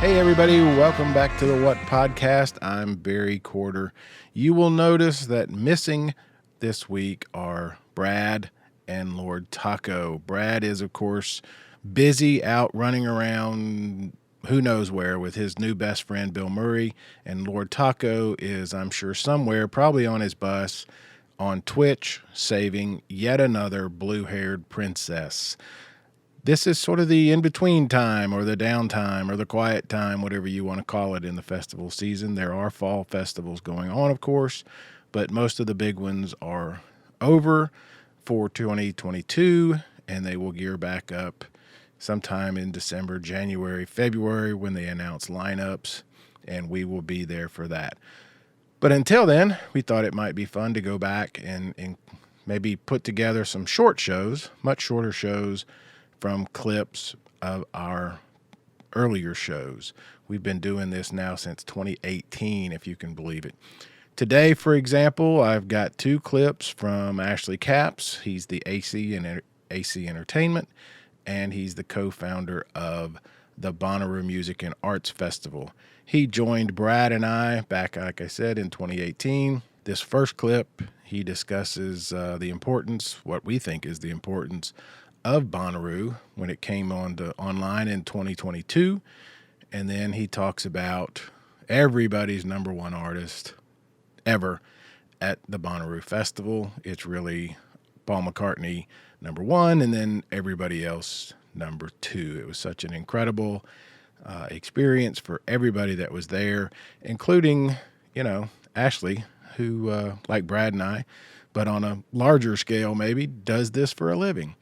Hey everybody, welcome back to the What Podcast. I'm Barry Corder. You will notice that missing this week are Brad and Lord Taco. Brad is, of course, busy out running around who knows where with his new best friend Bill Murray, and Lord Taco is, I'm sure, somewhere, probably on his bus, on Twitch, saving yet another blue-haired princess. This is sort of the in-between time or the downtime or the quiet time, whatever you want to call it in the festival season. There are fall festivals going on, of course, but most of the big ones are over for 2022, and they will gear back up sometime in December, January, February when they announce lineups, and we will be there for that. But until then, we thought it might be fun to go back and maybe put together some short shows, much shorter shows, from clips of our earlier shows. We've been doing this now since 2018, if you can believe it. Today, for example, I've got two clips from Ashley Capps. He's the AC Entertainment, and he's the co-founder of the Bonnaroo Music and Arts Festival. He joined Brad and I back, like I said, in 2018. This first clip, he discusses the importance, what we think is the importance of Bonnaroo when it came online in 2022. And then he talks about everybody's number one artist ever at the Bonnaroo Festival. It's really Paul McCartney, number one, and then everybody else, number two. It was such an incredible experience for everybody that was there, including, Ashley, who, like Brad and I, but on a larger scale maybe, does this for a living.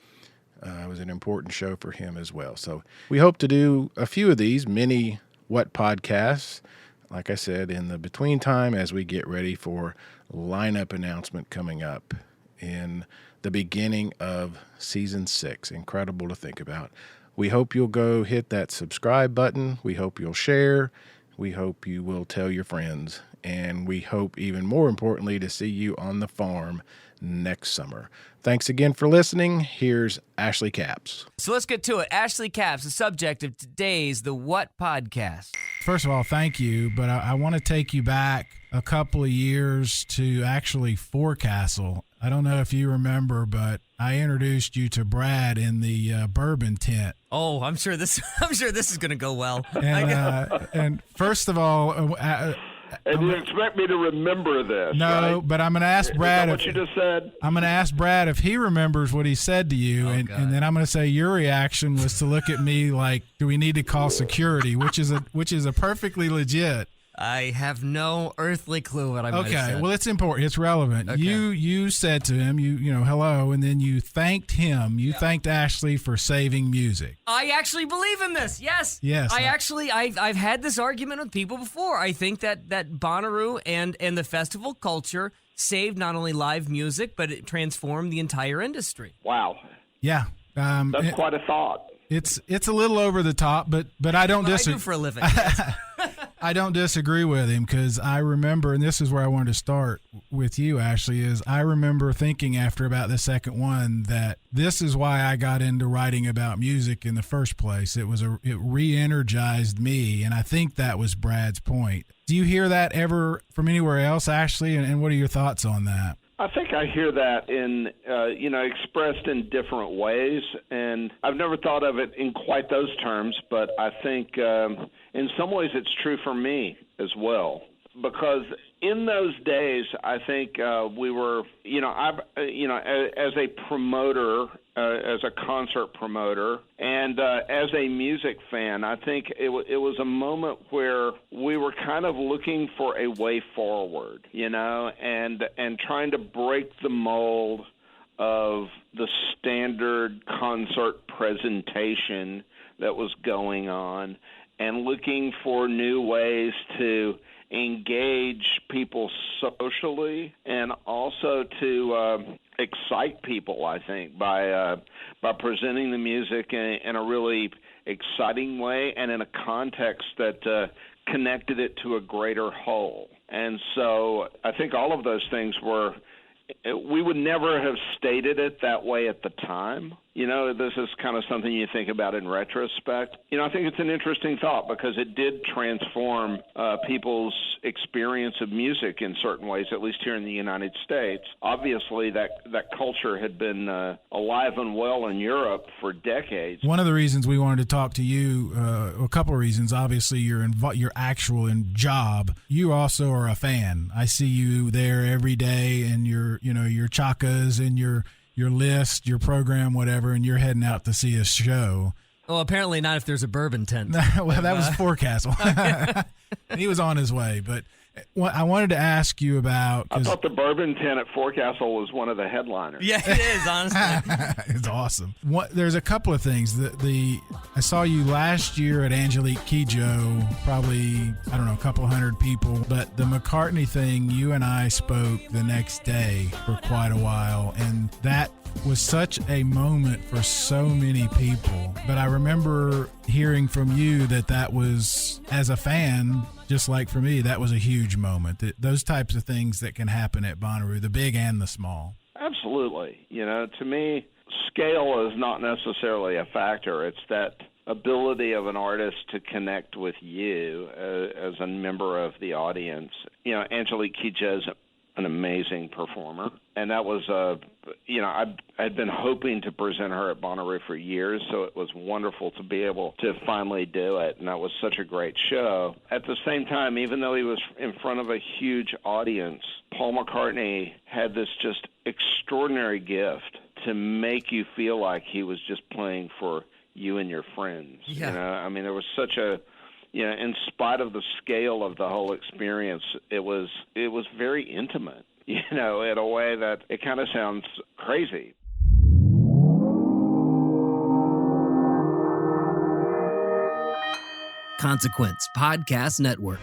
It was an important show for him as well. So we hope to do a few of these mini What podcasts, like I said, in the between time as we get ready for lineup announcement coming up in the beginning of season 6. Incredible to think about. We hope you'll go hit that subscribe button. We hope you'll share. We hope you will tell your friends. And we hope, even more importantly, to see you on the farm next summer. Thanks again for listening. Here's Ashley Capps. So let's get to it. Ashley Capps, the subject of today's The What Podcast. First of all, thank you, but I want to take you back a couple of years to actually Forecastle. I don't know if you remember, but I introduced you to Brad in the bourbon tent. Oh, I'm sure this is going to go well. And first of all, and you expect me to remember this? No, right? but I'm going to ask Brad. What you just said? I'm going to ask Brad if he remembers what he said to you, and then I'm going to say your reaction was to look at me like, "Do we need to call security?" Which is a perfectly legit. I have no earthly clue what I might have said. Okay, well, it's important. It's relevant. Okay. You said to him, hello, and then you thanked him. You thanked Ashley for saving music. I actually believe in this. Yes. Yes. I've had this argument with people before. I think that Bonnaroo and the festival culture saved not only live music, but it transformed the entire industry. Wow. Yeah. That's quite a thought. It's a little over the top, but I don't disagree. I do for a living. Yes. I don't disagree with him, because I remember, and this is where I wanted to start with you, Ashley, is I remember thinking after about the second one that this is why I got into writing about music in the first place. It re-energized me, and I think that was Brad's point. Do you hear that ever from anywhere else, Ashley, and what are your thoughts on that? I think I hear that in, expressed in different ways, and I've never thought of it in quite those terms, but I think in some ways it's true for me as well, because in those days, I think we were, as a promoter, as a concert promoter, and as a music fan, I think it was a moment where we were kind of looking for a way forward, and trying to break the mold of the standard concert presentation that was going on, and looking for new ways to engage people socially, and also to excite people, I think, by presenting the music in a really exciting way and in a context that connected it to a greater whole. And so I think all of those things we would never have stated it that way at the time, this is kind of something you think about in retrospect. I think it's an interesting thought because it did transform people's experience of music in certain ways, at least here in the United States. Obviously, that culture had been alive and well in Europe for decades. One of the reasons we wanted to talk to you, a couple of reasons. Obviously, your actual job. You also are a fan. I see you there every day, and your chakas and your list, your program, whatever, and you're heading out to see a show. Well, apparently not if there's a bourbon tent. Well, that was Forecastle. He was on his way, but I wanted to ask you about... I thought the bourbon tent at Forecastle was one of the headliners. Yeah, it is, honestly. It's awesome. There's a couple of things. I saw you last year at Angelique Kidjo, probably, I don't know, a couple hundred people, but the McCartney thing, you and I spoke the next day for quite a while, and that was such a moment for so many people. But I remember hearing from you that was, as a fan, just like for me, that was a huge moment. Those types of things that can happen at Bonnaroo, the big and the small. Absolutely. To me, scale is not necessarily a factor. It's that ability of an artist to connect with you as a member of the audience. Angelique Kidjo is an amazing performer, and that was I'd been hoping to present her at Bonnaroo for years, so it was wonderful to be able to finally do it, and that was such a great show. At the same time, even though he was in front of a huge audience, Paul McCartney had this just extraordinary gift to make you feel like he was just playing for you and your friends. Yeah. There was such a in spite of the scale of the whole experience, it was very intimate, in a way that it kind of sounds crazy. Consequence Podcast Network.